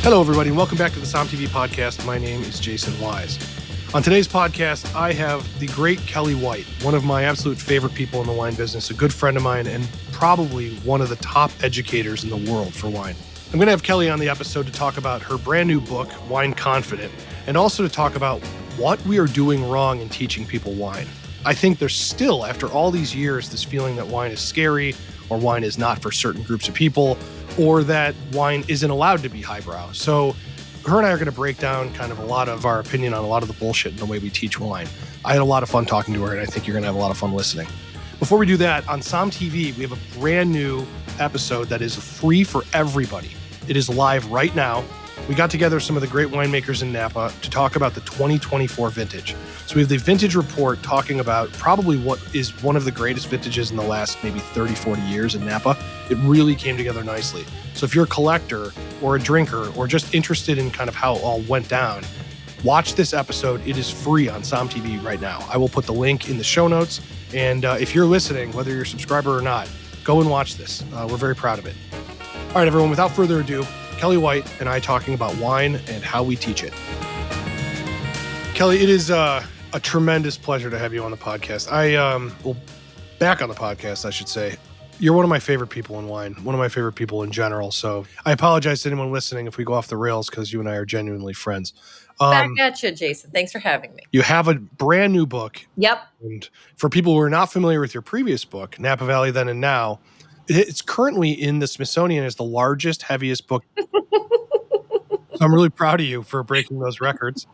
Hello, everybody, and welcome back to the Som TV podcast. My name is Jason Wise. On today's podcast, I have the great Kelly White, one of my absolute favorite people in the wine business, a good friend of mine, and probably one of the top educators in the world for wine. I'm going to have Kelly on the episode to talk about her brand new book, Wine Confident, and also to talk about what we are doing wrong in teaching people wine. I think there's still, after all these years, this feeling that wine is scary, or wine is not for certain groups of people, or that wine isn't allowed to be highbrow. So her and I are going to break down kind of a lot of our opinion on a lot of the bullshit in the way we teach wine. I had a lot of fun talking to her, and I think you're going to have a lot of fun listening. Before we do that, on Som TV, we have a brand new episode that is free for everybody. It is live right now. We got together some of the great winemakers in Napa to talk about the 2024 vintage. So we have the vintage report talking about probably what is one of the greatest vintages in the last maybe 30, 40 years in Napa. It really came together nicely. So if you're a collector or a drinker or just interested in kind of how it all went down, watch this episode. It is free on Som TV right now. I will put the link in the show notes. And if you're listening, whether you're a subscriber or not, go and watch this. We're very proud of it. All right, everyone, without further ado, Kelly White and I talking about wine and how we teach it. Kelly, it is a tremendous pleasure to have you on the podcast. Back on the podcast, I should say. You're one of my favorite people in wine, one of my favorite people in general. So I apologize to anyone listening if we go off the rails because you and I are genuinely friends. Back at you, Jason. Thanks for having me. You have a brand new book. Yep. And for people who are not familiar with your previous book, Napa Valley Then and Now, it's currently in the Smithsonian as the largest, heaviest book. So I'm really proud of you for breaking those records.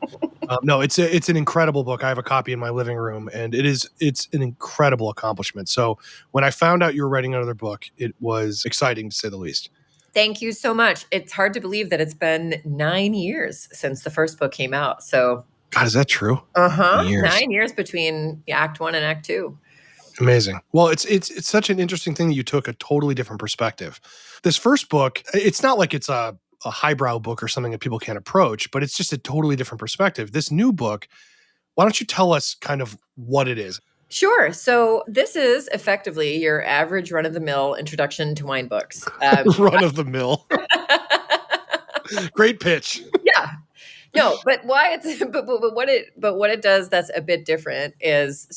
No, it's an incredible book. I have a copy in my living room, and it's an incredible accomplishment. So when I found out you were writing another book, it was exciting to say the least. Thank you so much. It's hard to believe that it's been 9 years since the first book came out. So, God, is that true? 9 years between Act 1 and Act 2. Amazing. Well, it's such an interesting thing that you took a totally different perspective. This first book, it's not like it's a highbrow book or something that people can't approach, but it's just a totally different perspective. This new book, why don't you tell us kind of what it is? Sure. So this is effectively your average run-of-the-mill introduction to wine books. Run-of-the-mill. Great pitch. Yeah. No, but why it's but what it does that's a bit different is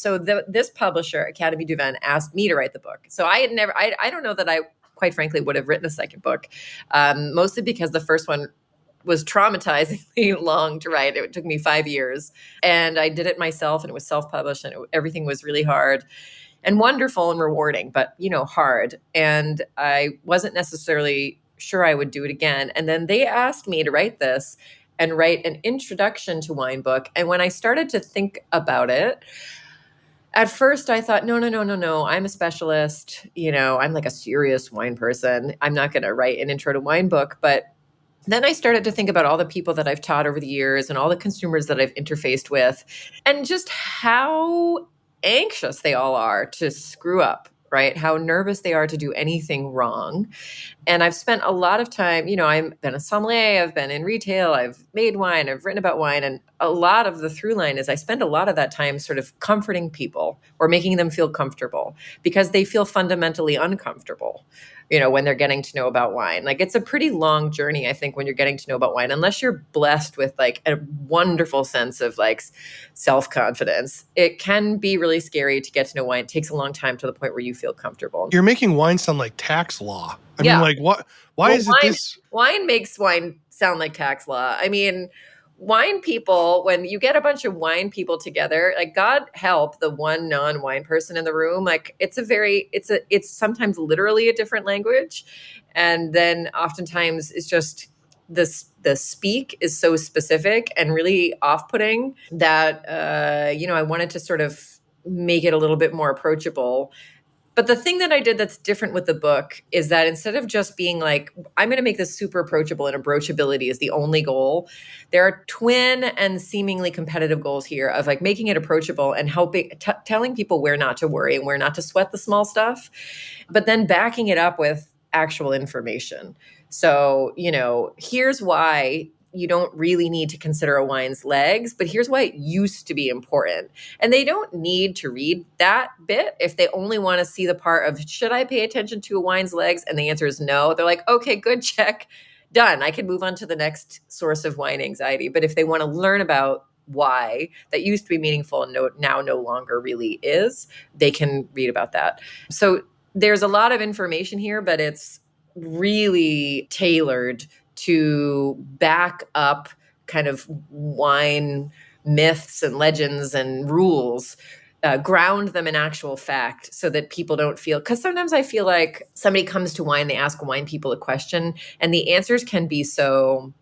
this publisher, Academy du Vin, asked me to write the book. So I don't know that I quite frankly would have written a second book, mostly because the first one was traumatizingly long to write. It took me 5 years, and I did it myself, and it was self-published, and everything was really hard and wonderful and rewarding, but hard. And I wasn't necessarily sure I would do it again. And then they asked me to write this and write an introduction to wine book. And when I started to think about it, at first I thought, no, I'm a specialist. I'm like a serious wine person. I'm not going to write an intro to wine book. But then I started to think about all the people that I've taught over the years and all the consumers that I've interfaced with, and just how anxious they all are to screw up, right? How nervous they are to do anything wrong. And I've spent a lot of time, I've been a sommelier, I've been in retail, I've made wine, I've written about wine. And a lot of the through line is I spend a lot of that time sort of comforting people or making them feel comfortable because they feel fundamentally uncomfortable, when they're getting to know about wine. Like, it's a pretty long journey, I think, when you're getting to know about wine, unless you're blessed with like a wonderful sense of like self-confidence. It can be really scary to get to know wine. It takes a long time to the point where you feel comfortable. You're making wine sound like tax law. I mean, like, what? Why is it this? Wine makes wine sound like tax law. I mean, wine people, when you get a bunch of wine people together, like, God help the one non-wine person in the room. Like, it's sometimes literally a different language. And then oftentimes it's just the speak is so specific and really off-putting that, I wanted to sort of make it a little bit more approachable. But the thing that I did that's different with the book is that instead of just being like, I'm going to make this super approachable and approachability is the only goal, there are twin and seemingly competitive goals here of like making it approachable and helping, telling people where not to worry and where not to sweat the small stuff, but then backing it up with actual information. So, here's why you don't really need to consider a wine's legs, but here's why it used to be important. And they don't need to read that bit if they only want to see the part of, should I pay attention to a wine's legs? And the answer is no. They're like, okay, good, check. done. I can move on to the next source of wine anxiety. But if they want to learn about why that used to be meaningful and now no longer really is, they can read about that. So there's a lot of information here, but it's really tailored to back up kind of wine myths and legends and rules, ground them in actual fact so that people don't feel, because sometimes I feel like somebody comes to wine, they ask wine people a question and the answers can be so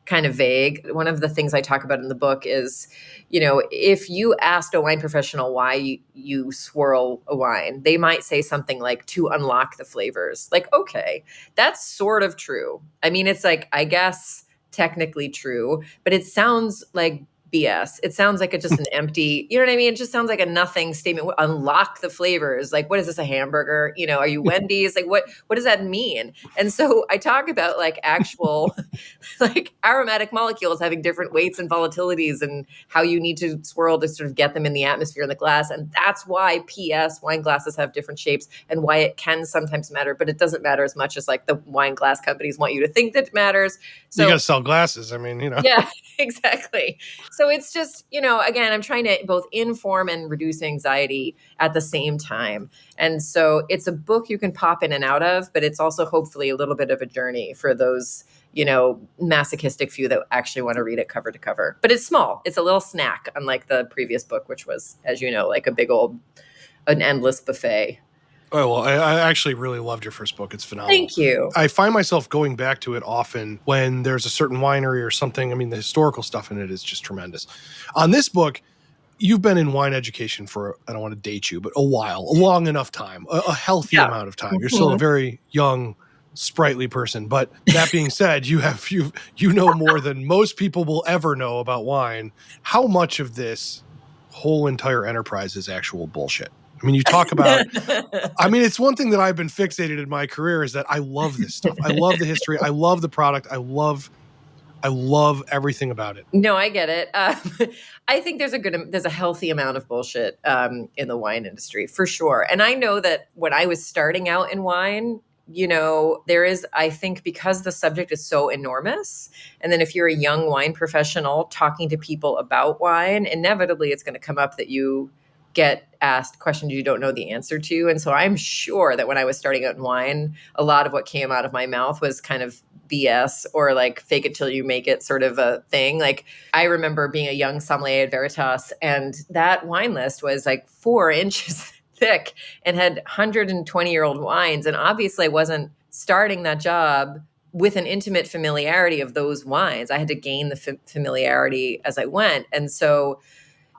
kind of vague. One of the things I talk about in the book is, if you asked a wine professional why you swirl a wine, they might say something like to unlock the flavors. Like, okay, that's sort of true. I mean, it's like, I guess technically true, but it sounds like BS. It sounds like it's just an empty, you know what I mean? It just sounds like a nothing statement. Unlock the flavors. Like, what is this, a hamburger? Are you Wendy's? Like, what does that mean? And so I talk about like actual, like aromatic molecules having different weights and volatilities and how you need to swirl to sort of get them in the atmosphere in the glass. And that's why PS wine glasses have different shapes and why it can sometimes matter, but it doesn't matter as much as like the wine glass companies want you to think that it matters. So you got to sell glasses. I mean, Yeah, exactly. So it's just, again, I'm trying to both inform and reduce anxiety at the same time. And so it's a book you can pop in and out of, but it's also hopefully a little bit of a journey for those, masochistic few that actually want to read it cover to cover. But it's small. It's a little snack, unlike the previous book, which was, as you know, like an endless buffet. Oh, well, I actually really loved your first book. It's phenomenal. Thank you. I find myself going back to it often when there's a certain winery or something. I mean, the historical stuff in it is just tremendous. On this book, you've been in wine education for, I don't want to date you, but a long enough time, a healthy amount of time. You're still a very young, sprightly person. But that being said, you know more than most people will ever know about wine. How much of this whole entire enterprise is actual bullshit? I mean, you talk about, it's one thing that I've been fixated in my career is that I love this stuff. I love the history. I love the product. I love everything about it. No, I get it. I think there's a healthy amount of bullshit in the wine industry for sure. And I know that when I was starting out in wine, there is, I think, because the subject is so enormous. And then if you're a young wine professional talking to people about wine, inevitably it's going to come up that you get asked questions you don't know the answer to. And so I'm sure that when I was starting out in wine, a lot of what came out of my mouth was kind of BS or like fake it till you make it sort of a thing. Like I remember being a young sommelier at Veritas, and that wine list was like 4 inches thick and had 120-year-old wines. And obviously I wasn't starting that job with an intimate familiarity of those wines. I had to gain the familiarity as I went. And so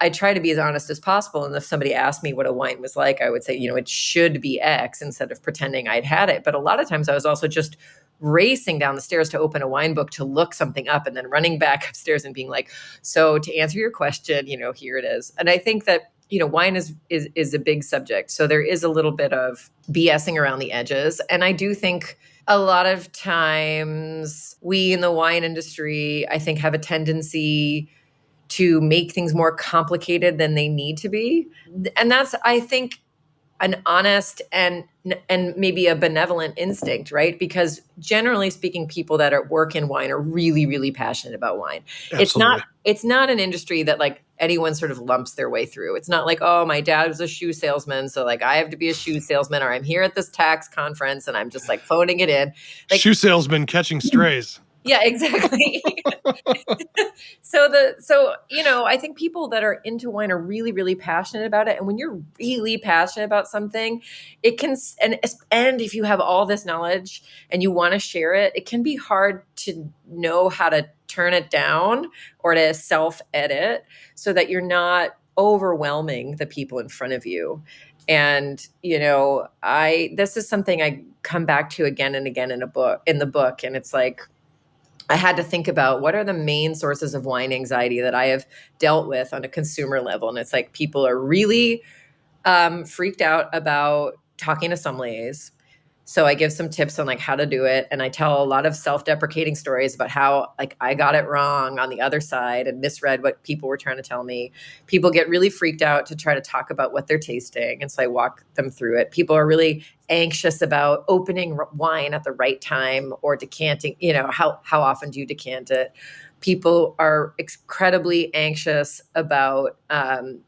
I try to be as honest as possible. And if somebody asked me what a wine was like, I would say, it should be X instead of pretending I'd had it. But a lot of times I was also just racing down the stairs to open a wine book to look something up and then running back upstairs and being like, so to answer your question, here it is. And I think that, wine is a big subject. So there is a little bit of BSing around the edges. And I do think a lot of times we in the wine industry, I think, have a tendency to make things more complicated than they need to be. And that's, I think, an honest and maybe a benevolent instinct, right? Because generally speaking, people that work in wine are really, really passionate about wine. Absolutely. It's not an industry that like anyone sort of lumps their way through. It's not like, oh, my dad was a shoe salesman, so like I have to be a shoe salesman, or I'm here at this tax conference and I'm just like phoning it in. Like, shoe salesman catching strays. Yeah, exactly. So I think people that are into wine are really, really passionate about it. And when you're really passionate about something, it can, and if you have all this knowledge and you want to share it, it can be hard to know how to turn it down or to self-edit so that you're not overwhelming the people in front of you. And, this is something I come back to again and again in the book. And it's like, I had to think about what are the main sources of wine anxiety that I have dealt with on a consumer level. And it's like people are really freaked out about talking to sommeliers. So I give some tips on like how to do it. And I tell a lot of self-deprecating stories about how like I got it wrong on the other side and misread what people were trying to tell me. People get really freaked out to try to talk about what they're tasting. And so I walk them through it. People are really anxious about opening wine at the right time or decanting, how often do you decant it? People are incredibly anxious about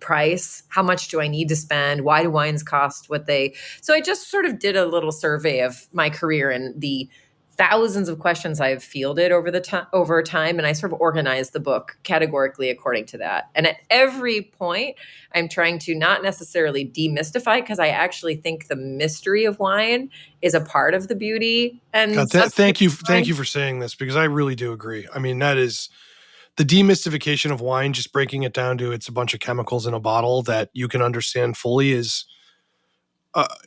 price. How much do I need to spend? Why do wines cost what they? So I just sort of did a little survey of my career and the thousands of questions I've fielded over time, and I sort of organized the book categorically according to that. And at every point, I'm trying to not necessarily demystify, because I actually think the mystery of wine is a part of the beauty. And thank you for saying this, because I really do agree. I mean, that is the demystification of wine, just breaking it down to it's a bunch of chemicals in a bottle that you can understand fully is.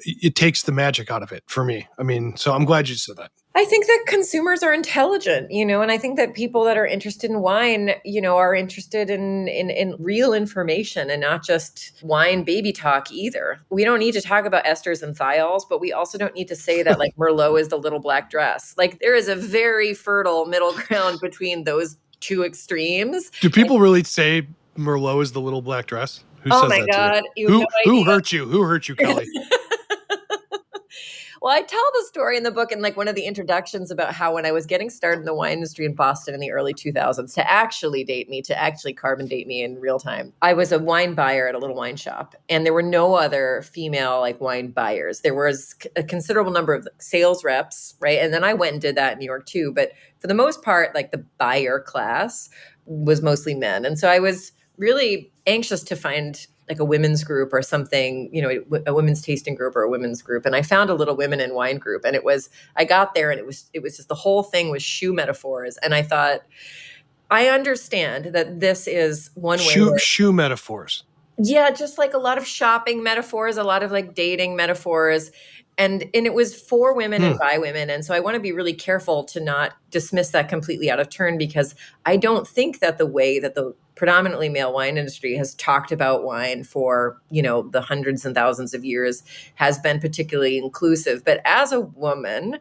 It takes the magic out of it for me. I mean, so I'm glad you said that. I think that consumers are intelligent, and I think that people that are interested in wine, are interested in real information and not just wine baby talk either. We don't need to talk about esters and thiols, but we also don't need to say that like Merlot is the little black dress. Like there is a very fertile middle ground between those two extremes. Do people really say Merlot is the little black dress? Who oh says my that God. to you? Who hurt you? Who hurt you, Kelly? Well, I tell the story in the book in like one of the introductions about how when I was getting started in the wine industry in Boston in the early 2000s, to actually carbon date me in real time, I was a wine buyer at a little wine shop, and there were no other female like wine buyers. There was a considerable number of sales reps, right? And then I went and did that in New York too. But for the most part, like the buyer class was mostly men. And so I was really anxious to find like a women's group or something, a women's tasting group or a women's group. And I found a little women in wine group, and I got there and it was just the whole thing was shoe metaphors. And I thought, I understand that this is one way. Shoe metaphors. Yeah. Just like a lot of shopping metaphors, a lot of like dating metaphors. And it was for women and by women. And so I want to be really careful to not dismiss that completely out of turn, because I don't think that the way that the predominantly male wine industry has talked about wine for, the hundreds and thousands of years has been particularly inclusive. But as a woman,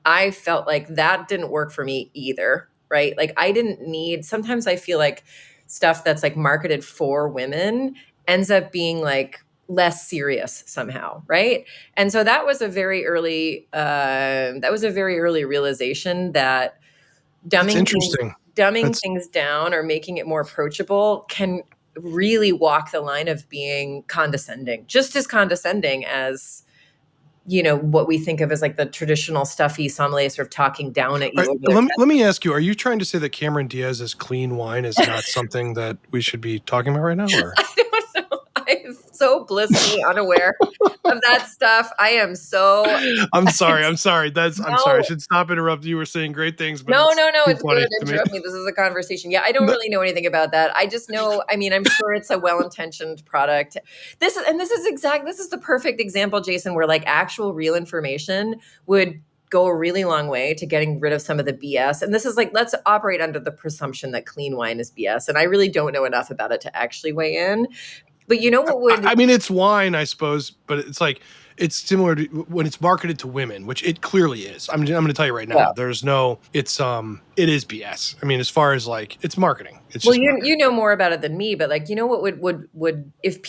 I felt like that didn't work for me either, right? Like sometimes I feel like stuff that's like marketed for women ends up being like less serious somehow, right? And so that was a very early realization that dumbing things down or making it more approachable can really walk the line of being condescending, just as condescending as what we think of as like the traditional stuffy sommelier sort of talking down at you. Right. Let me ask you, are you trying to say that Cameron Diaz's clean wine is not something that we should be talking about right now? Or? I don't know. I'm so blissfully unaware of that stuff. I am so. I'm sorry. I'm sorry. I'm sorry. I should stop interrupting. You were saying great things. But No. It's good. Interrupt me. This is a conversation. Yeah, I don't really know anything about that. I just know. I mean, I'm sure it's a well-intentioned product. This is the perfect example, Jason, where like actual real information would go a really long way to getting rid of some of the BS. And this is like, let's operate under the presumption that clean wine is BS. And I really don't know enough about it to actually weigh in. But what would... I mean, it's wine, I suppose, but it's like, it's similar to when it's marketed to women, which it clearly is. I'm going to tell you right now, it is BS. I mean, as far as like, it's marketing. It's just marketing. You know more about it than me, but like, what would if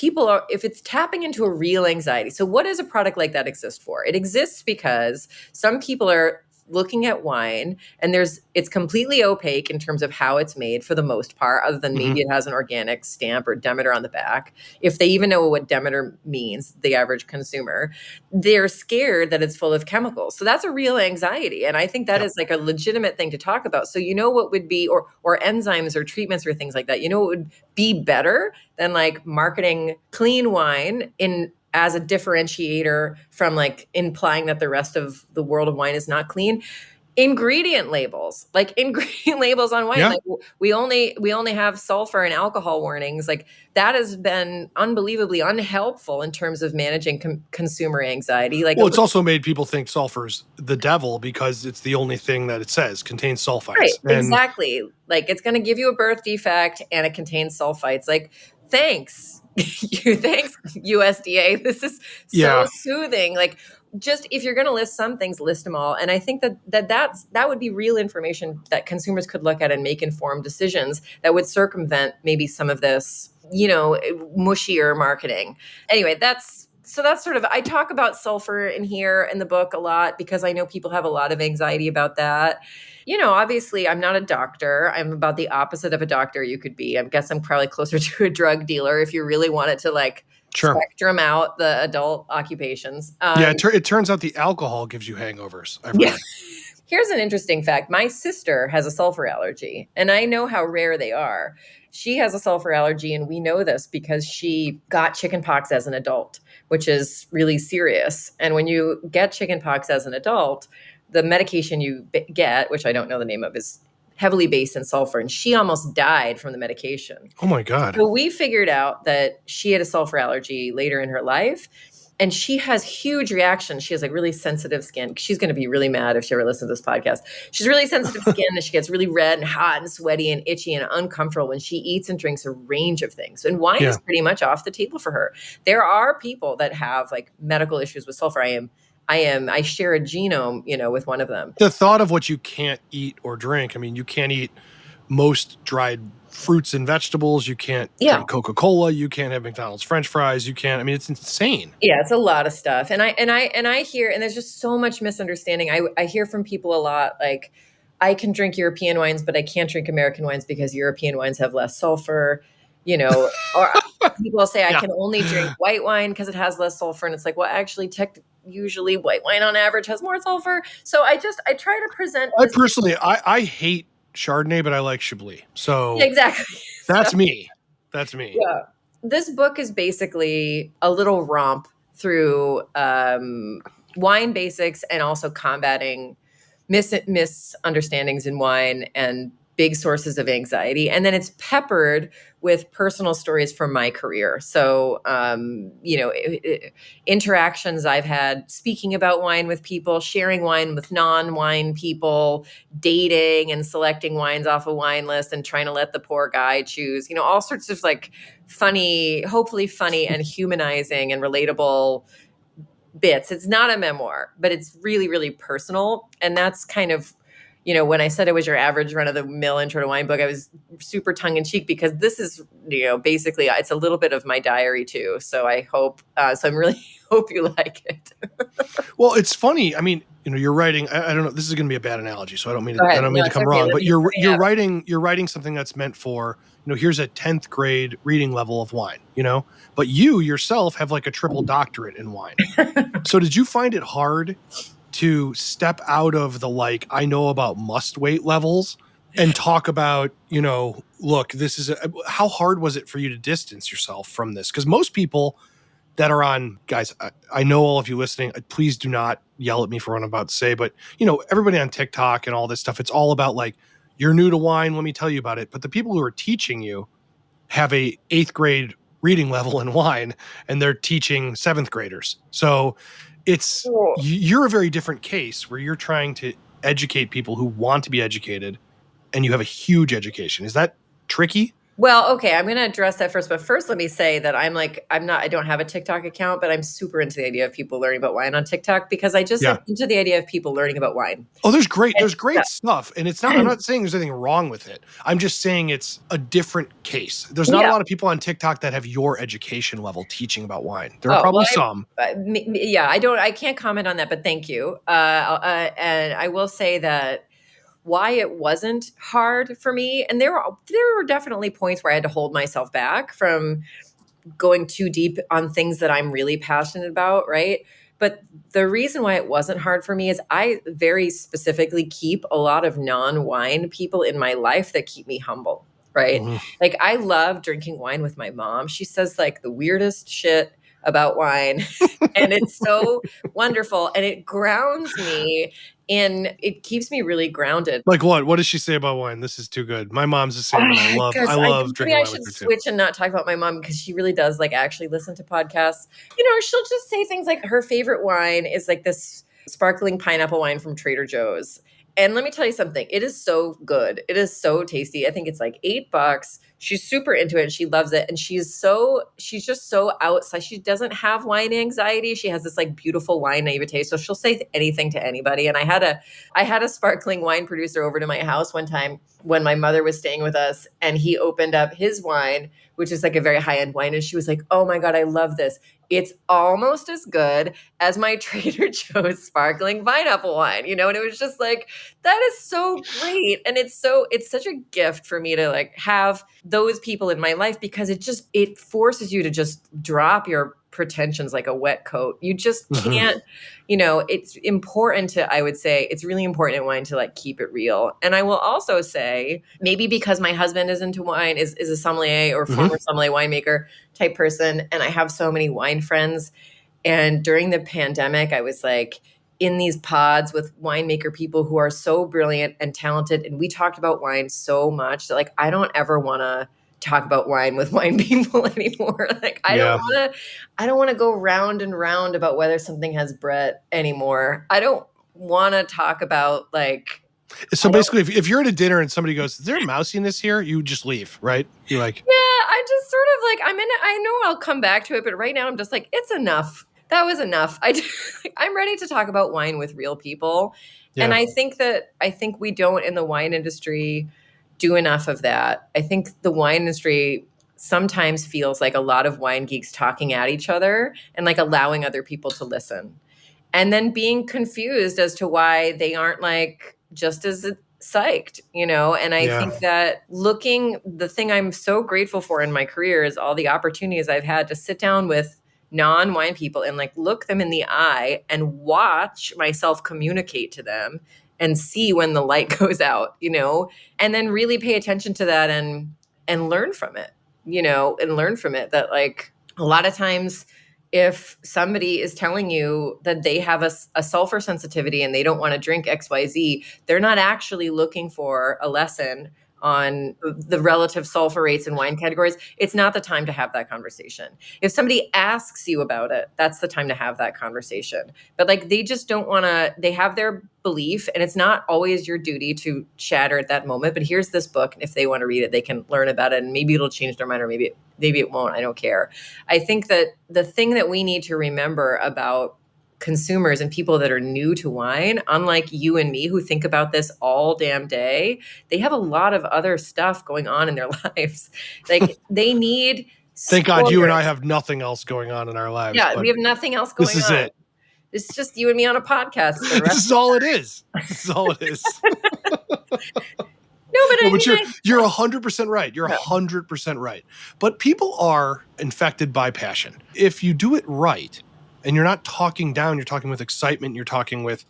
it's tapping into a real anxiety. So what does a product like that exist for? It exists because some people are looking at wine and it's completely opaque in terms of how it's made for the most part, other than maybe it has an organic stamp or Demeter on the back. If they even know what Demeter means, the average consumer, they're scared that it's full of chemicals. So that's a real anxiety. And I think that is like a legitimate thing to talk about. So what would be, or enzymes or treatments or things like that, what would be better than like marketing clean wine as a differentiator from like implying that the rest of the world of wine is not clean. Ingredient labels on wine. Yeah. Like we only have sulfur and alcohol warnings. Like that has been unbelievably unhelpful in terms of managing consumer anxiety. Like, it's also made people think sulfur's the devil because it's the only thing that it says contains sulfites. Right, exactly. Like it's going to give you a birth defect and it contains sulfites. Like, thanks. Thanks, USDA. This is so soothing. Like just if you're going to list some things, list them all. And I think that would be real information that consumers could look at and make informed decisions that would circumvent maybe some of this, mushier marketing. Anyway, that's sort of, I talk about sulfur in here in the book a lot because I know people have a lot of anxiety about that. Obviously I'm not a doctor. I'm about the opposite of a doctor you could be. I guess I'm probably closer to a drug dealer if you really wanted to spectrum out the adult occupations. It turns out the alcohol gives you hangovers. I've read. Here's an interesting fact. My sister has a sulfur allergy, and I know how rare they are. She has a sulfur allergy, and we know this because she got chickenpox as an adult, which is really serious. And when you get chickenpox as an adult, the medication you get, which I don't know the name of, is heavily based in sulfur. And she almost died from the medication. Oh my God. So we figured out that she had a sulfur allergy later in her life. And she has huge reactions. She has really sensitive skin. She's going to be really mad if she ever listens to this podcast. She's really sensitive skin, and she gets really red and hot and sweaty and itchy and uncomfortable when she eats and drinks a range of things. And wine is pretty much off the table for her. There are people that have medical issues with sulfur. I share a genome, with one of them. The thought of what you can't eat or drink. I mean, you can't eat most dried fruits and vegetables. You can't drink Coca-Cola. You can't have McDonald's French fries. You can't. I mean, it's insane. Yeah, it's a lot of stuff. And I hear, and there's just so much misunderstanding. I hear from people a lot I can drink European wines, but I can't drink American wines because European wines have less sulfur. Or people say I can only drink white wine because it has less sulfur. And it's actually usually white wine on average has more sulfur. So I try to present. I personally, I hate Chardonnay, but I like Chablis. So exactly. That's me. That's me. Yeah. This book is basically a little romp through wine basics and also combating misunderstandings in wine and big sources of anxiety. And then it's peppered with personal stories from my career. So, interactions I've had speaking about wine with people, sharing wine with non-wine people, dating and selecting wines off a wine list and trying to let the poor guy choose, all sorts of funny, hopefully funny and humanizing and relatable bits. It's not a memoir, but it's really, really personal. And that's kind of, when I said it was your average run-of-the-mill intro to wine book, I was super tongue-in-cheek because this is, basically it's a little bit of my diary too. So I hope, so I'm really hope you like it. Well, it's funny. I mean, you're writing. I don't know. This is going to be a bad analogy, so I don't mean to come wrong. But you're writing something that's meant for here's a 10th grade reading level of wine. But you yourself have a triple doctorate in wine. So did you find it hard to step out of the I know about must wait levels and talk about, look, this is how hard was it for you to distance yourself from this? Because most people that are on, guys, I know all of you listening, please do not yell at me for what I'm about to say, but everybody on TikTok and all this stuff, it's all about you're new to wine, let me tell you about it. But the people who are teaching you have a 8th grade reading level in wine and they're teaching 7th graders. So you're a very different case where you're trying to educate people who want to be educated and you have a huge education. Is that tricky? Well, okay, I'm going to address that first, but first let me say that I don't have a TikTok account, but I'm super into the idea of people learning about wine on TikTok because I just am into the idea of people learning about wine. Oh, there's great stuff. And I'm not saying there's anything wrong with it. I'm just saying it's a different case. There's not a lot of people on TikTok that have your education level teaching about wine. There are probably some. I can't comment on that, but thank you. And I will say that why it wasn't hard for me. And there were definitely points where I had to hold myself back from going too deep on things that I'm really passionate about, right? But the reason why it wasn't hard for me is I very specifically keep a lot of non-wine people in my life that keep me humble, right? Mm-hmm. I love drinking wine with my mom. She says the weirdest shit about wine and it's so wonderful and it grounds me and it keeps me really grounded. Like what does she say about wine? This is too good. My mom's the same. I love drinking wine with her too. I should switch and not talk about my mom because she really does actually listen to podcasts. She'll just say things her favorite wine is this sparkling pineapple wine from Trader Joe's. And let me tell you something. It is so good. It is so tasty. I think it's like $8. She's super into it. She loves it. And she's just so outside. She doesn't have wine anxiety. She has this like beautiful wine naivete. So she'll say anything to anybody. And I had a sparkling wine producer over to my house one time when my mother was staying with us, and he opened up his wine, which is like a very high-end wine. And she was like, oh my God, I love this. It's almost as good as my Trader Joe's sparkling pineapple wine, and it was just like, that is so great. And it's such a gift for me to like have those people in my life, because it forces you to just drop your pretensions like a wet coat. You just can't, it's important to, I would say it's really important in wine to like keep it real. And I will also say, maybe because my husband is into wine, is a sommelier or former sommelier winemaker type person, and I have so many wine friends. And during the pandemic, I was like in these pods with winemaker people who are so brilliant and talented. And we talked about wine so much that like, I don't ever want to talk about wine with wine people anymore. Like I don't want to go round and round about whether something has Brett anymore. I don't want to talk about like. So basically, if you're at a dinner and somebody goes, "Is there a mousiness here?" You just leave, right? You're like, yeah, I just sort of like I know I'll come back to it, but right now I'm just like, it's enough. That was enough. I'm ready to talk about wine with real people, and I think we don't in the wine industry do enough of that. I think the wine industry sometimes feels like a lot of wine geeks talking at each other and like allowing other people to listen, and then being confused as to why they aren't like just as psyched, and I think that the thing I'm so grateful for in my career is all the opportunities I've had to sit down with non-wine people and like look them in the eye and watch myself communicate to them and see when the light goes out, and then really pay attention to that and learn from it, and learn from it that like a lot of times if somebody is telling you that they have a sulfur sensitivity and they don't want to drink XYZ, they're not actually looking for a lesson on the relative sulfur rates in wine categories. It's not the time to have that conversation. If somebody asks you about it, that's the time to have that conversation. But like they just don't want to, they have their belief, and it's not always your duty to shatter at that moment. But here's this book, and if they want to read it, they can learn about it, and maybe it'll change their mind, or maybe it won't. I don't care. I think that the thing that we need to remember about consumers and people that are new to wine, unlike you and me who think about this all damn day, they have a lot of other stuff going on in their lives. Like they need Thank God you and I have nothing else going on in our lives. Yeah, we have nothing else going on. This is it. It's just you and me on a podcast. This is all it is. This is all it is. No, but you're 100% right. You're 100% right. But people are infected by passion. If you do it right, and you're not talking down, you're talking with excitement, you're talking with,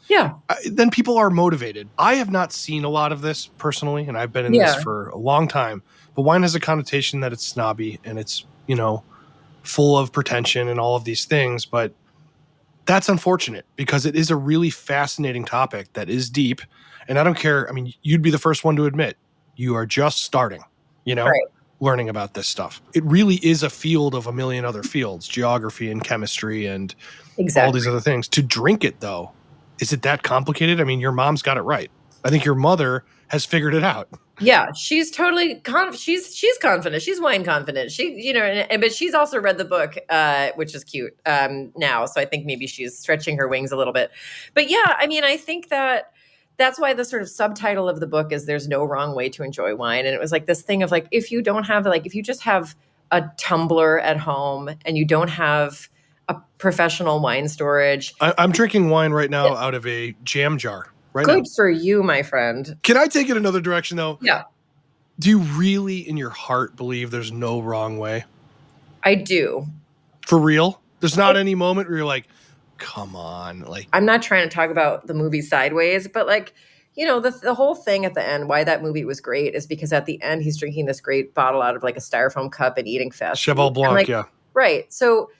then people are motivated. I have not seen a lot of this personally, and I've been in this for a long time, but wine has a connotation that it's snobby and it's, full of pretension and all of these things, but that's unfortunate because it is a really fascinating topic that is deep, and I don't care. I mean, you'd be the first one to admit you are just starting, learning about this stuff. It really is a field of a million other fields, geography and chemistry and all these other things. To drink it, though, is it that complicated? I mean, your mom's got it right. I think your mother has figured it out. Yeah, she's totally she's confident. She's wine confident. She, but she's also read the book, which is cute now. So I think maybe she's stretching her wings a little bit. But yeah, I mean, I think that's why the sort of subtitle of the book is "There's no wrong way to enjoy wine," and it was like this thing of like if you just have a tumbler at home and you don't have a professional wine storage. I'm drinking wine right now out of a jam jar. Good for you, my friend. Can I take it another direction, though? Yeah. Do you really, in your heart, believe there's no wrong way? I do. For real? There's not any moment where you're like, come on. Like, I'm not trying to talk about the movie Sideways, but like, the whole thing at the end, why that movie was great is because at the end, he's drinking this great bottle out of like a styrofoam cup and eating fast. Cheval Blanc, yeah. Right. So,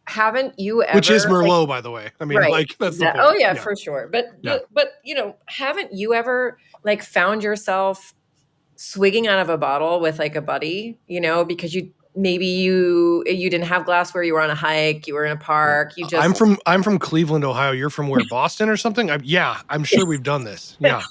haven't you ever, which is Merlot, by the way. I mean, that's the point. Oh yeah, for sure. But haven't you ever like found yourself swigging out of a bottle with like a buddy, because you maybe you didn't have glassware, you were on a hike, you were in a park, you just I'm from Cleveland, Ohio. You're from where? Boston or something? I'm sure we've done this. Yeah.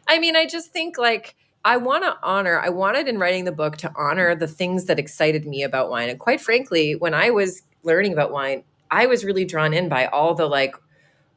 I mean, I just think like I wanted in writing the book to honor the things that excited me about wine. And quite frankly, when I was learning about wine, I was really drawn in by all the like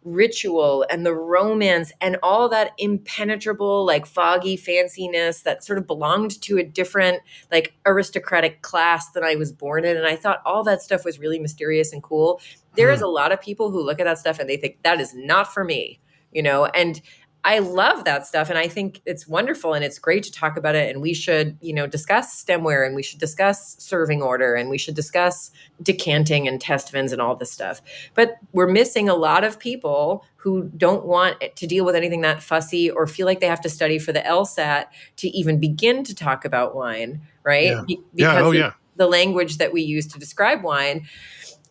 ritual and the romance and all that impenetrable, like foggy fanciness that sort of belonged to a different, like aristocratic class than I was born in. And I thought all that stuff was really mysterious and cool. There is a lot of people who look at that stuff and they think that is not for me, and I love that stuff. And I think it's wonderful and it's great to talk about it. And we should, discuss stemware and we should discuss serving order and we should discuss decanting and test vins and all this stuff. But we're missing a lot of people who don't want to deal with anything that fussy or feel like they have to study for the LSAT to even begin to talk about wine, right? Because the language that we use to describe wine.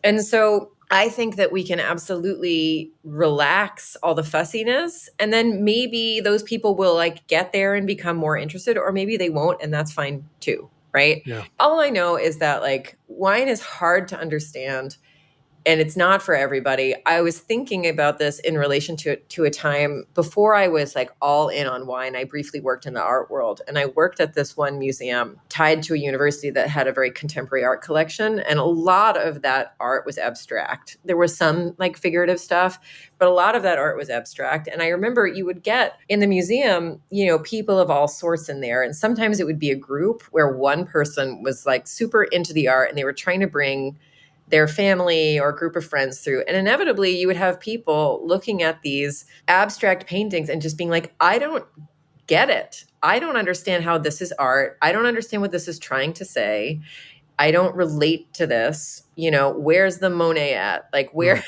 And so I think that we can absolutely relax all the fussiness, and then maybe those people will like get there and become more interested, or maybe they won't, and that's fine too, right? Yeah. All I know is that like wine is hard to understand and it's not for everybody. I was thinking about this in relation to a time before I was like all in on wine. I briefly worked in the art world, and I worked at this one museum tied to a university that had a very contemporary art collection. And a lot of that art was abstract. There was some like figurative stuff, but a lot of that art was abstract. And I remember you would get in the museum, people of all sorts in there. And sometimes it would be a group where one person was like super into the art and they were trying to bring their family or group of friends through. And inevitably you would have people looking at these abstract paintings and just being like, I don't get it. I don't understand how this is art. I don't understand what this is trying to say. I don't relate to this. Where's the Monet at? Like where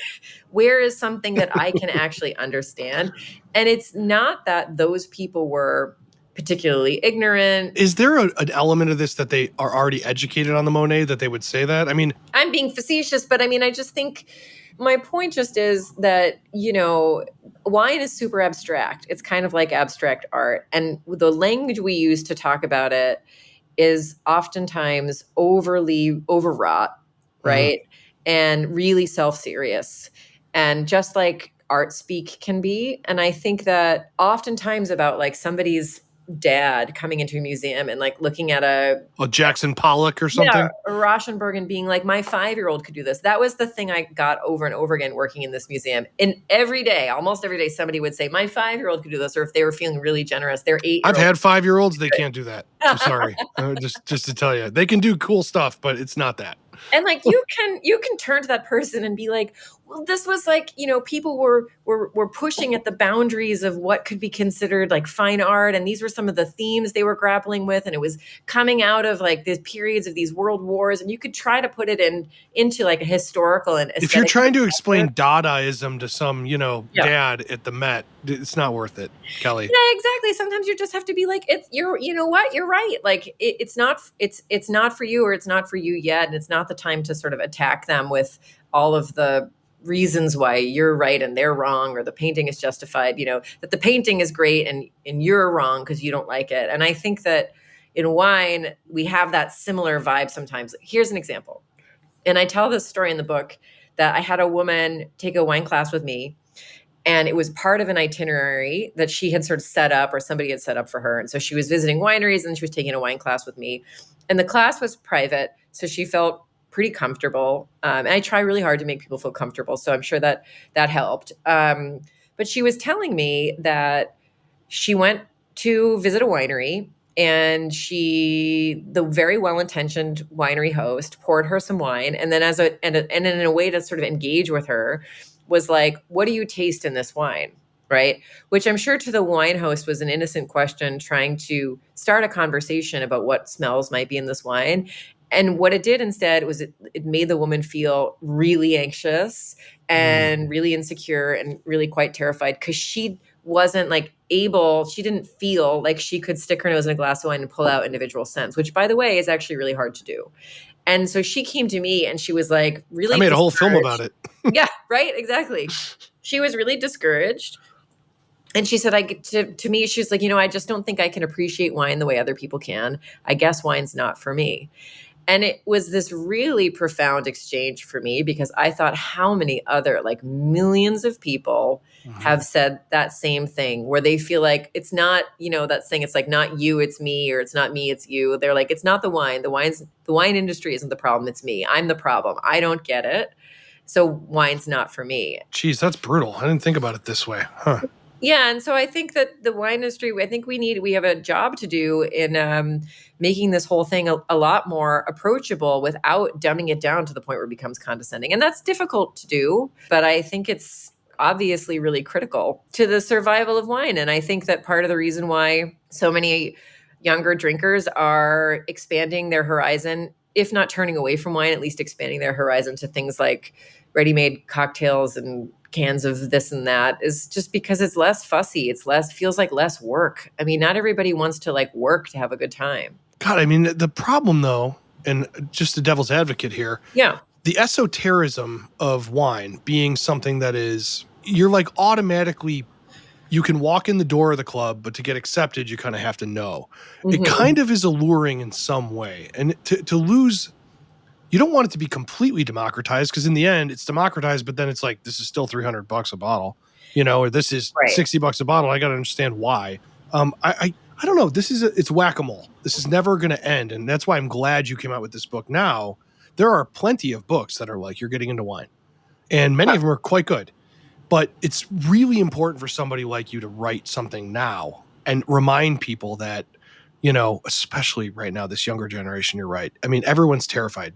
is something that I can actually understand? And it's not that those people were particularly ignorant. Is there an element of this that they are already educated on the Monet that they would say that? I mean, I'm being facetious, but I mean, I just think my point just is that, wine is super abstract. It's kind of like abstract art. And the language we use to talk about it is oftentimes overly overwrought, right? And really self-serious. And just like art speak can be. And I think that oftentimes about like somebody's dad coming into a museum and like looking at a Jackson Pollock or something. Yeah, Rauschenberg and being like, my 5-year-old could do this. That was the thing I got over and over again working in this museum. And almost every day, somebody would say, my 5-year-old could do this. Or if they were feeling really generous, their 8-year-old. I've had 5-year-olds. They can't do that. I'm sorry. Just to tell you, they can do cool stuff, but it's not that. And like you can turn to that person and be like, well, this was like, people were pushing at the boundaries of what could be considered like fine art, and these were some of the themes they were grappling with, and it was coming out of like the periods of these world wars, and you could try to put it into like a historical and aesthetic. If you're trying to explain Dadaism to some dad at the Met, it's not worth it, Kelly. Yeah, exactly. Sometimes you just have to be like, you're right. Like it's not for you, or it's not for you yet, and it's not the time to sort of attack them with all of the reasons why you're right and they're wrong, or the painting is justified, that the painting is great and you're wrong because you don't like it. And I think that in wine, we have that similar vibe sometimes. Here's an example. And I tell this story in the book that I had a woman take a wine class with me, and it was part of an itinerary that she had sort of set up, or somebody had set up for her. And so she was visiting wineries and she was taking a wine class with me. And the class was private, so she felt pretty comfortable. And I try really hard to make people feel comfortable, so I'm sure that helped. But she was telling me that she went to visit a winery, and the very well-intentioned winery host poured her some wine, and then and in a way to sort of engage with her, was like, what do you taste in this wine? Right? Which I'm sure to the wine host was an innocent question, trying to start a conversation about what smells might be in this wine. And what it did instead was it made the woman feel really anxious and really insecure and really quite terrified, because she wasn't she didn't feel like she could stick her nose in a glass of wine and pull out individual scents, which, by the way, is actually really hard to do. And so she came to me and she was like, really, I made a whole film about it. Yeah, right. Exactly. She was really discouraged. And she said, to me, she was like, I just don't think I can appreciate wine the way other people can. I guess wine's not for me. And it was this really profound exchange for me because I thought how many other, like millions of people have said that same thing where they feel like it's not, that saying, it's like not you, it's me, or it's not me, it's you. They're like, it's not the wine. The wine industry isn't the problem. It's me. I'm the problem. I don't get it. So wine's not for me. Geez, that's brutal. I didn't think about it this way. Huh. Yeah, and so I think that the wine industry, I think we have a job to do in making this whole thing a lot more approachable without dumbing it down to the point where it becomes condescending. And that's difficult to do, but I think it's obviously really critical to the survival of wine. And I think that part of the reason why so many younger drinkers are expanding their horizon, if not turning away from wine, at least expanding their horizon to things like ready-made cocktails and cans of this and that, is just because it's less fussy. Feels like less work. I mean, not everybody wants to like work to have a good time. God, I mean, the problem though, and just the devil's advocate here. Yeah. The esotericism of wine being something that is, you're like automatically, you can walk in the door of the club, but to get accepted, you kind of have to know. Mm-hmm. It kind of is alluring in some way. And to lose, you don't want it to be completely democratized, because in the end it's democratized, but then it's like, this is still $300 a bottle, or this is $60 a bottle. I got to understand why. I don't know. It's whack-a-mole. This is never going to end. And that's why I'm glad you came out with this book now. There are plenty of books that are like, you're getting into wine, and many of them are quite good, but it's really important for somebody like you to write something now and remind people that, especially right now, this younger generation, you're right. I mean, everyone's terrified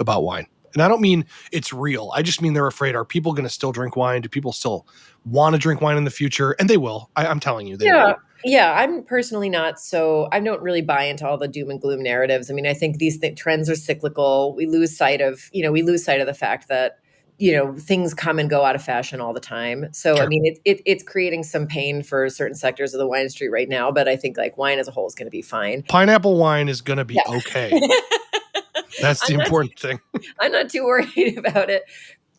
about wine. And I don't mean it's real. I just mean they're afraid. Are people going to still drink wine? Do people still want to drink wine in the future? And they will. I'm telling you, they will. Yeah, I'm personally not so. I don't really buy into all the doom and gloom narratives. I mean, I think these trends are cyclical. We lose sight of the fact that, things come and go out of fashion all the time. So, sure. I mean, it's creating some pain for certain sectors of the wine industry right now. But I think like wine as a whole is going to be fine. Pineapple wine is going to be okay. That's the important thing. I'm not too worried about it.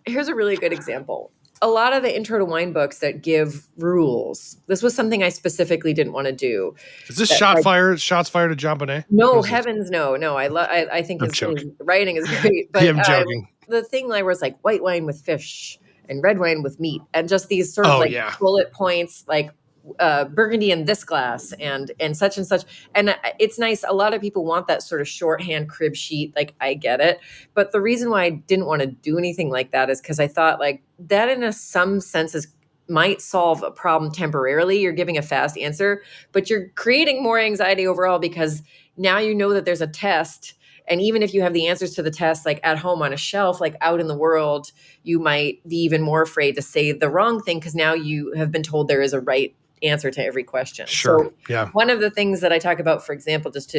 Here's a really good example. A lot of the intro to wine books that give rules. This was something I specifically didn't want to do. Is this shots fired to John Bonet? No, heavens, no. I think his writing is great. But I'm joking. The thing like was like white wine with fish and red wine with meat, and just these sort of bullet points, like Burgundy in this glass and such and such. And it's nice. A lot of people want that sort of shorthand crib sheet. Like, I get it. But the reason why I didn't want to do anything like that is because I thought like that in some senses might solve a problem temporarily. You're giving a fast answer, but you're creating more anxiety overall, because now you know that there's a test. And even if you have the answers to the test, like at home on a shelf, like out in the world, you might be even more afraid to say the wrong thing, because now you have been told there is a right answer to every question. Sure. So yeah. One of the things that I talk about, for example, just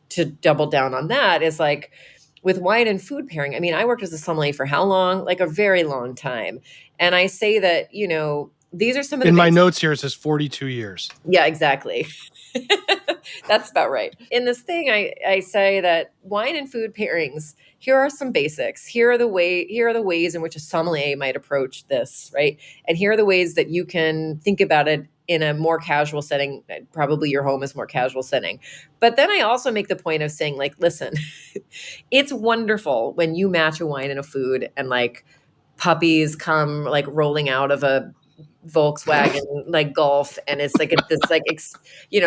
to double down on that, is like with wine and food pairing. I mean, I worked as a sommelier for how long? Like a very long time. And I say that, these are some of the my notes here, it says 42 years. Yeah, exactly. That's about right. In this thing, I say that wine and food pairings, here are some basics. Here are the ways in which a sommelier might approach this, right? And here are the ways that you can think about it in a more casual setting. Probably your home is more casual setting. But then I also make the point of saying, like, listen, it's wonderful when you match a wine and a food and like puppies come like rolling out of a Volkswagen like Golf, and it's like this like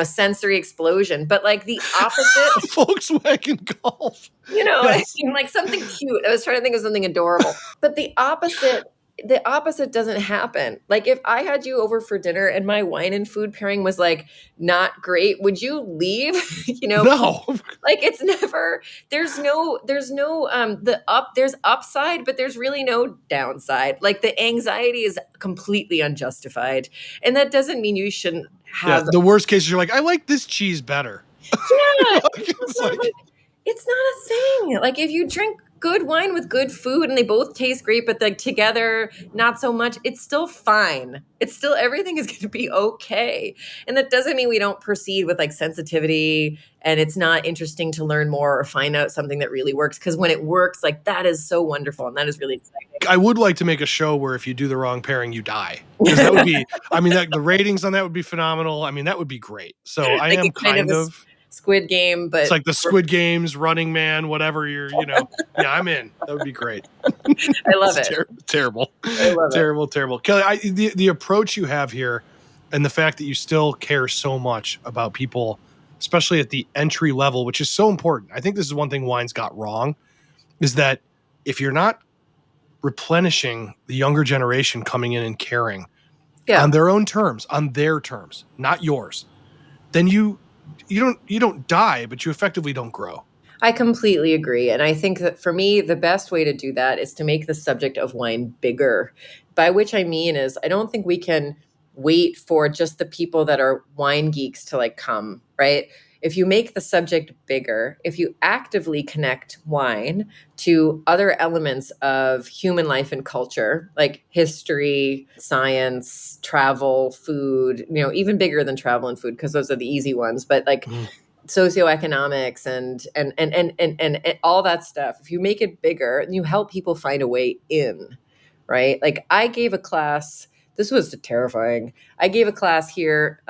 sensory explosion, but like the opposite. Volkswagen Golf, yes. Like something cute. I was trying to think of something adorable, but the opposite doesn't happen. Like if I had you over for dinner and my wine and food pairing was like not great, would you leave? No. Like it's never. There's upside, but there's really no downside. Like the anxiety is completely unjustified, and that doesn't mean you shouldn't have. Yeah, the worst case is you're like, I like this cheese better. Yeah, it's not a thing. Like if you drink good wine with good food and they both taste great, but like together, not so much, it's still fine. It's still, everything is going to be okay. And that doesn't mean we don't proceed with like sensitivity and it's not interesting to learn more or find out something that really works. Because when it works, like that is so wonderful and that is really exciting. I would like to make a show where if you do the wrong pairing, you die. Because that would be, the ratings on that would be phenomenal. I mean, that would be great. So I am kind of Squid Game, but It's like the Squid Games, Running Man, whatever yeah, I'm in. That would be great. I love it. Terrible. I love terrible, terrible. Kelly, the approach you have here and the fact that you still care so much about people, especially at the entry level, which is so important. I think this is one thing Wine's got wrong, is that if you're not replenishing the younger generation coming in and caring on their own terms, on their terms, not yours, then you don't die, but you effectively don't grow. I completely agree. And I think that for me, the best way to do that is to make the subject of wine bigger. By which I mean is I don't think we can wait for just the people that are wine geeks to like come, right? If you make the subject bigger, if you actively connect wine to other elements of human life and culture, like history, science, travel, food, even bigger than travel and food, because those are the easy ones, but like socioeconomics and all that stuff. If you make it bigger, you help people find a way in, right? Like I gave a class. This was terrifying. I gave a class here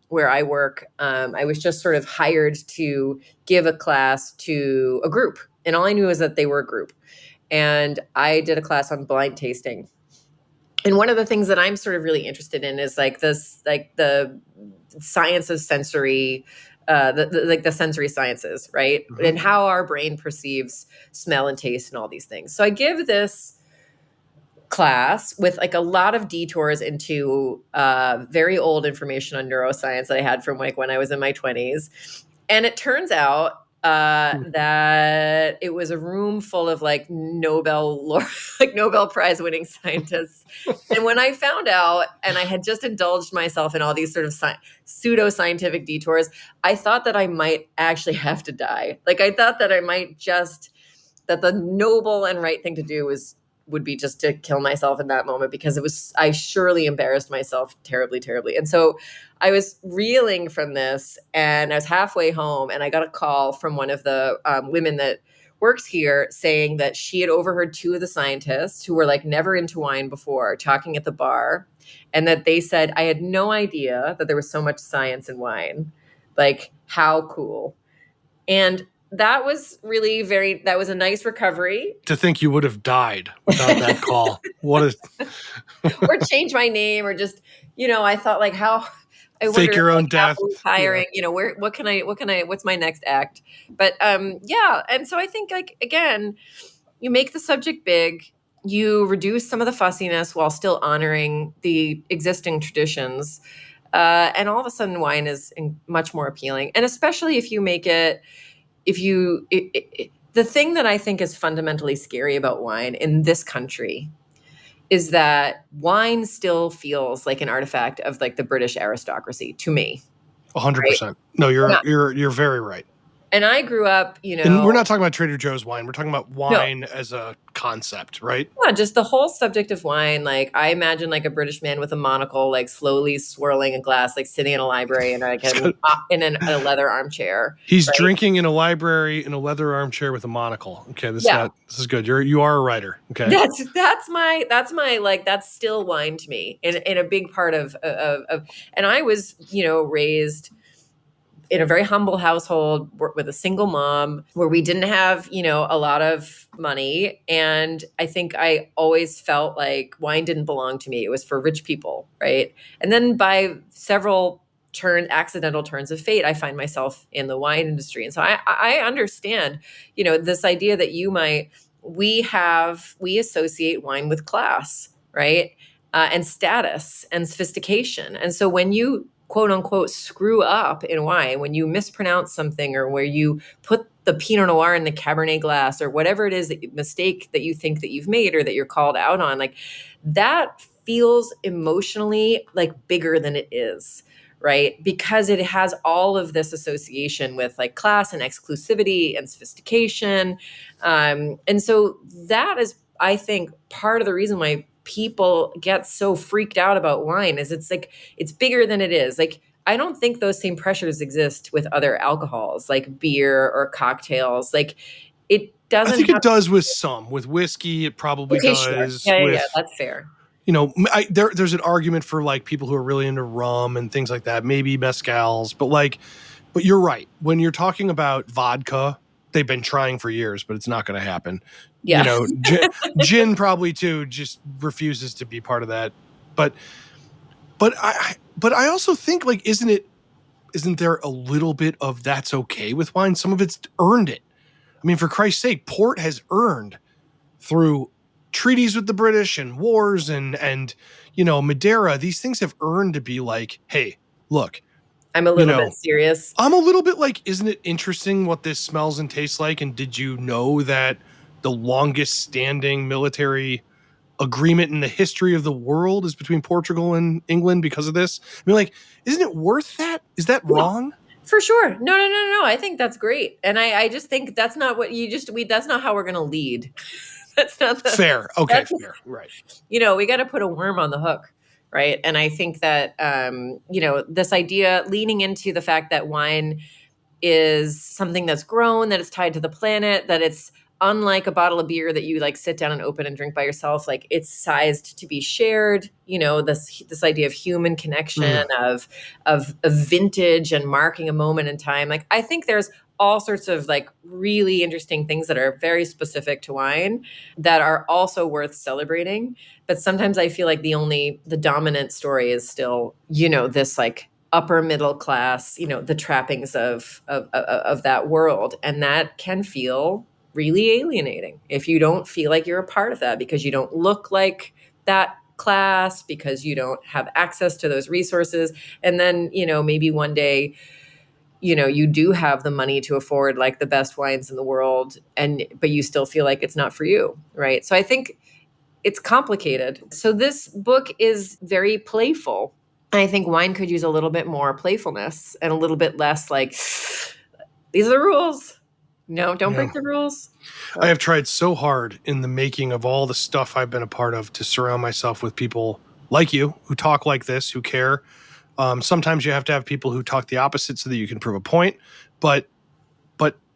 where I work. I was just sort of hired to give a class to a group. And all I knew was that they were a group. And I did a class on blind tasting. And one of the things that I'm sort of really interested in is like the science of sensory, the sensory sciences, right? Mm-hmm. And how our brain perceives smell and taste and all these things. So I give this class with like a lot of detours into very old information on neuroscience that I had from like when I was in my 20s. And it turns out that it was a room full of like Nobel Prize winning scientists. And when I found out, and I had just indulged myself in all these sort of pseudo-scientific detours, I thought that I might actually have to die. Like I thought that that the noble and right thing to do would be just to kill myself in that moment, because I surely embarrassed myself terribly, terribly. And so I was reeling from this, and I was halfway home, and I got a call from one of the women that works here saying that she had overheard two of the scientists who were like never into wine before talking at the bar, and that they said, I had no idea that there was so much science in wine. Like, how cool. And that was that was a nice recovery. To think you would have died without that call. Or change my name, or just, I thought like how I fake your own death. Hiring, what's my next act? But yeah. And so I think like, again, you make the subject big, you reduce some of the fussiness while still honoring the existing traditions. And all of a sudden wine is much more appealing. And especially if you make it, the thing that I think is fundamentally scary about wine in this country is that wine still feels like an artifact of like the British aristocracy to me. 100%. Right? No, you're very right. And I grew up, And we're not talking about Trader Joe's wine. We're talking about wine as a concept, right? Yeah, just the whole subject of wine. Like, I imagine like a British man with a monocle, like slowly swirling a glass, like sitting in a library and like in a leather armchair. He's drinking in a library in a leather armchair with a monocle. Okay, this is good. You are a writer. Okay, that's still wine to me, in a big part of. And I was raised in a very humble household with a single mom, where we didn't have, a lot of money. And I think I always felt like wine didn't belong to me. It was for rich people, right? And then by several accidental turns of fate, I find myself in the wine industry. And so I understand, this idea that we associate wine with class, right? And status and sophistication. And so when you quote unquote screw up in wine, when you mispronounce something, or where you put the Pinot Noir in the Cabernet glass, or whatever it is, mistake that you think that you've made or that you're called out on, like that feels emotionally like bigger than it is, right? Because it has all of this association with like class and exclusivity and sophistication. And so that is, I think, part of the reason why people get so freaked out about wine is it's like, it's bigger than it is. Like, I don't think those same pressures exist with other alcohols like beer or cocktails. Like it doesn't. I think it does with some. With whiskey, it probably does. Sure. Yeah, that's fair. There's an argument for like people who are really into rum and things like that, maybe mezcals, but like But you're right. When you're talking about vodka, they've been trying for years, but it's not going to happen. Yeah. You know, gin probably too just refuses to be part of that. But I also think, like, isn't there a little bit of that's okay with wine? Some of it's earned it. I mean, for Christ's sake, port has earned through treaties with the British and wars and you know, Madeira. These things have earned to be like, hey, look, I'm a little bit serious. I'm a little bit like, isn't it interesting what this smells and tastes like? And did you know that the longest standing military agreement in the history of the world is between Portugal and England because of this? I mean, like, isn't it worth that? Is that wrong? For sure. No. I think that's great. And I just think that's not what that's not how we're going to lead. That's not fair. Okay. Fair. Right. You know, we got to put a worm on the hook. Right. And I think that, you know, this idea leaning into the fact that wine is something that's grown, that it's tied to the planet, that it's unlike a bottle of beer that you like sit down and open and drink by yourself. Like, it's sized to be shared, you know, this idea of human connection, of vintage and marking a moment in time. Like, I think there's all sorts of like really interesting things that are very specific to wine that are also worth celebrating. But sometimes I feel like the dominant story is still, you know, this like upper middle class, you know, the trappings of that world. And that can feel really alienating if you don't feel like you're a part of that, because you don't look like that class, because you don't have access to those resources. And then, you know, maybe one day, you know, you do have the money to afford like the best wines in the world, but you still feel like it's not for you, right? So I think it's complicated. So this book is very playful. I think wine could use a little bit more playfulness and a little bit less like, these are the rules. No, don't break the rules. I have tried so hard in the making of all the stuff I've been a part of to surround myself with people like you who talk like this, who care. Sometimes you have to have people who talk the opposite so that you can prove a point. But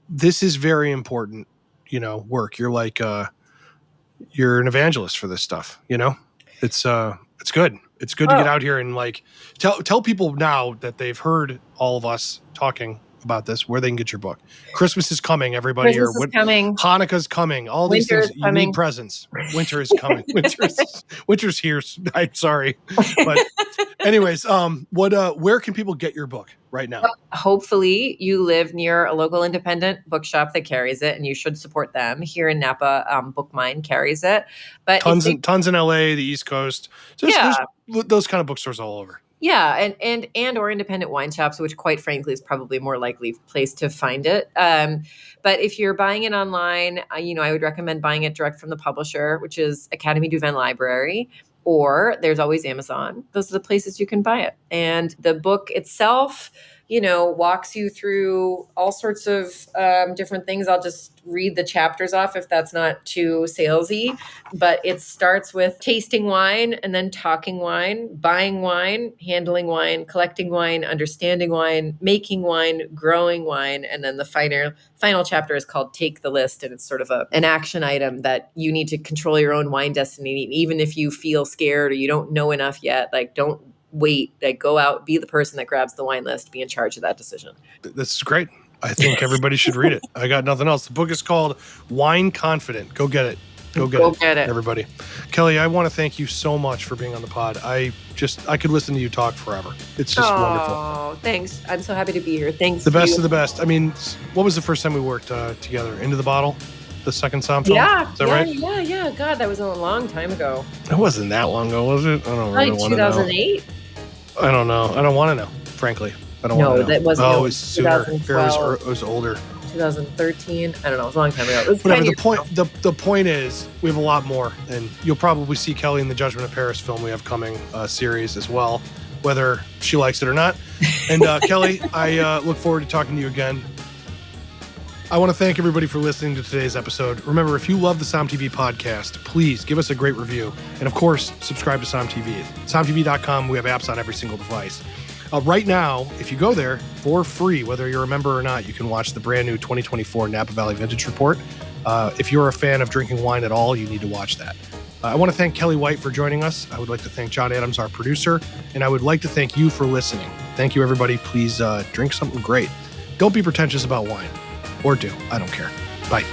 this is very important, you know, work. You're like, you're an evangelist for this stuff, you know? It's good. It's good to get out here and like tell people now that they've heard all of us talking about this, where they can get your book. Christmas is coming, everybody. Christmas is coming. Hanukkah's coming. All these things. You need presents. Winter is coming. Winter's here. I'm sorry. But anyways, where can people get your book right now? Hopefully you live near a local independent bookshop that carries it, and you should support them. Here in Napa, Bookmine carries it. But tons in LA, the East Coast. There's those kind of bookstores all over. Yeah, and or independent wine shops, which quite frankly is probably more likely place to find it. But if you're buying it online, you know, I would recommend buying it direct from the publisher, which is Académie du Vin Library, or there's always Amazon. Those are the places you can buy it. And the book itself, you know, walks you through all sorts of different things. I'll just read the chapters off if that's not too salesy. But it starts with tasting wine, and then talking wine, buying wine, handling wine, collecting wine, understanding wine, making wine, growing wine. And then the final chapter is called Take the List. And it's sort of an action item that you need to control your own wine destiny. Even if you feel scared or you don't know enough yet, like, don't wait, like, go out, be the person that grabs the wine list, be in charge of that decision. This is great. I think everybody should read it. I got nothing else. The book is called Wine Confident. Go get it. Go get it, everybody. Kelly, I want to thank you so much for being on the pod. I could listen to you talk forever. It's just wonderful. Oh, thanks. I'm so happy to be here. Thanks. The best of the best. I mean, what was the first time we worked together? Into the Bottle? The second Somm film? Yeah. Is that right? Yeah. God, that was a long time ago. It wasn't that long ago, was it? I don't really want to know. 2008? I don't know. I don't want to know, frankly. I don't want to know. That wasn't. Oh, it was sooner. It was older. 2013. I don't know. It was a long time ago. Whatever. The point is, we have a lot more, and you'll probably see Kelly in the Judgment of Paris film we have coming series as well, whether she likes it or not. And Kelly, I look forward to talking to you again. I want to thank everybody for listening to today's episode. Remember, if you love the Somm TV podcast, please give us a great review. And of course, subscribe to Somm TV. SommTV.com, we have apps on every single device. Right now, if you go there for free, whether you're a member or not, you can watch the brand new 2024 Napa Valley Vintage Report. If you're a fan of drinking wine at all, you need to watch that. I want to thank Kelly White for joining us. I would like to thank John Adams, our producer, and I would like to thank you for listening. Thank you, everybody. Please drink something great. Don't be pretentious about wine. Or do. I don't care. Bye.